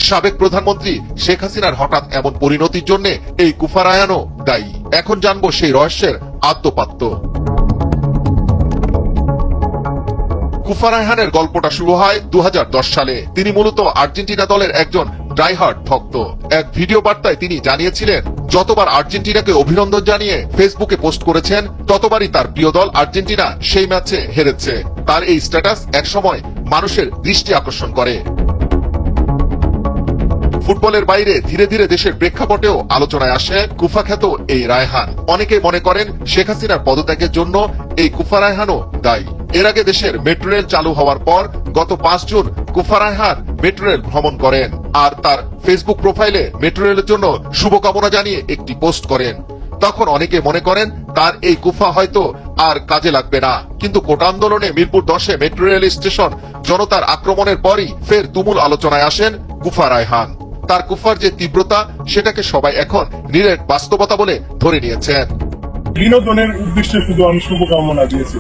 সাবেক প্রধানমন্ত্রী শেখ হাসিনার হঠাৎ এমন পরিণতির জন্য এই কুফা রায়হানও দায়ী। এখন জানবো সেই রহস্যের আদ্যোপাত্য। কুফা রায়হানের গল্পটা শুরু হয় 2010 সালে। তিনি মূলত আর্জেন্টিনা দলের একজন ডাইহার্ড ভক্ত। এক ভিডিও বার্তায় তিনি জানিয়েছিলেন, যতবার আর্জেন্টিনাকে অভিনন্দন জানিয়ে ফেসবুকে পোস্ট করেছেন, ততবারই তার প্রিয় দল আর্জেন্টিনা সেই ম্যাচে হেরেছে। তার এই স্ট্যাটাস একসময় মানুষের দৃষ্টি আকর্ষণ করে। ফুটবলের বাইরে ধীরে ধীরে দেশের প্রেক্ষাপটেও আলোচনায় আসে কুফা খ্যাত এই রায়হান। অনেকে মনে করেন শেখ হাসিনার পদত্যাগের জন্য এই কুফা রায়হানও দায়ী। এর আগে দেশের মেট্রো রেল চালু হওয়ার পর গত 5 জুন কুফা রায়হান মেট্রো রেল ভ্রমণ করেন আর তার ফেসবুক প্রোফাইলে মেট্রো রেলের জন্য শুভকামনা জানিয়ে একটি পোস্ট করেন। তখন অনেকে মনে করেন তার এই কুফা হয়তো আর কাজে লাগবে না, কিন্তু কোটা আন্দোলনে মিরপুর 10-এ মেট্রো রেল স্টেশন জনতার আক্রমণের পরই ফের তুমুল আলোচনায় আসেন কুফা রায়হান। তার কুফার যে তীব্রতা, সেটাকে সবাই এখন নিরেট বাস্তবতা বলে ধরে নিয়েছেন। বিনোদনের উদ্দেশ্যে শুধু আমি শুভকামনা দিয়েছি,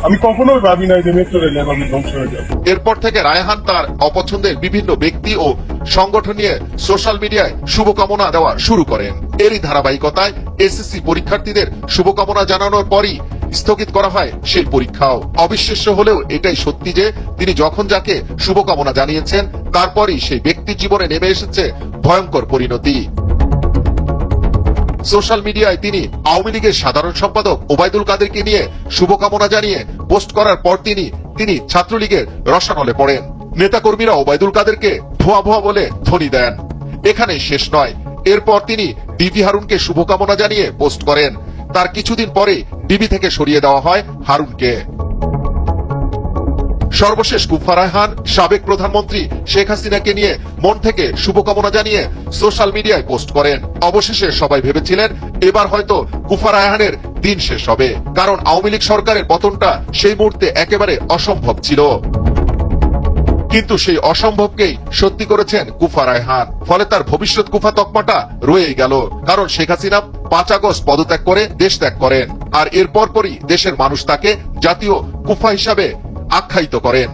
আমি কখনোই ভাবি নাই যে মেট্রো রেল এভাবে ধ্বংস হয়ে যাবে। এরপর থেকে রায়হান তার অপছন্দের বিভিন্ন ব্যক্তি ও সংগঠন নিয়ে সোশ্যাল মিডিয়ায় শুভকামনা দেওয়া শুরু করেন। এরই ধারাবাহিকতায় এসএসসি পরীক্ষার্থীদের শুভকামনা জানানোর পরই স্থগিত করা হয় সেই পরীক্ষাও। অবিশ্বাস্য হলেও এটাই সত্যি যে তিনি যখন যাকে শুভকামনা জানিয়েছেন, তারপরই সেই ব্যক্তির জীবনে নেমে এসেছে ভয়ঙ্কর পরিণতি। সোশ্যাল মিডিয়ায় তিনি আওয়ামী লীগের সাধারণ সম্পাদক ওবায়দুল কাদেরকে নিয়ে শুভকামনা জানিয়ে পোস্ট করার পর তিনি ছাত্রলীগের রসানলে পড়েন। নেতাকর্মীরা ওবায়দুল কাদেরকে ভুয়া ভুয়া বলে ধ্বনি দেন। এখানেই শেষ নয়, এরপর তিনি ডিবি হারুনকে শুভকামনা জানিয়ে পোস্ট করেন। তার কিছুদিন পরে ডিবি থেকে সরিয়ে দেওয়া হয় হারুনকে। সর্বশেষ কুফা রায়হান সাবেক প্রধানমন্ত্রী শেখ হাসিনাকে নিয়ে মন থেকে শুভকামনা জানিয়ে সোশ্যাল মিডিয়ায় পোস্ট করেন। অবশেষে সবাই ভেবেছিলেন এবার হয়তো কুফা রায়হানের দিন শেষ হবে, কারণ আওয়ামী লীগ সরকারের পতনটা সেই মুহূর্তে একেবারে অসম্ভব ছিল। কিন্তু সেই অসম্ভবকেই সত্যি করেছেন কুফা রায়হান। ফলে তার ভবিষ্যৎ কুফা তকমাটা রয়েই গেল, কারণ শেখ হাসিনা 5 আগস্ট পদত্যাগ করে দেশ ত্যাগ করেন। আর এর পরপরই দেশের মানুষ তাকে জাতীয় কুফা হিসাবে আখ্যায়িত করেন।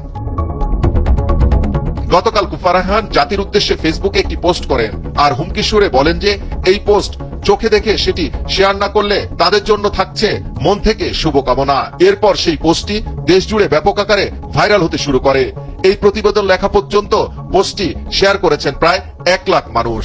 গতকাল কুফা রায়হান জাতির উদ্দেশ্যে ফেসবুকে একটি পোস্ট করেন আর হুমকি সুরে বলেন যে এই পোস্ট চোখে দেখে সেটি শেয়ার না করলে তাদের জন্য থাকছে মন থেকে শুভকামনা। এরপর সেই পোস্টটি দেশ জুড়ে ব্যাপক আকারে ভাইরাল হতে শুরু করে। এই প্রতিবেদন লেখা পর্যন্ত পোস্টটি শেয়ার করেছেন প্রায় 1 লাখ মানুষ।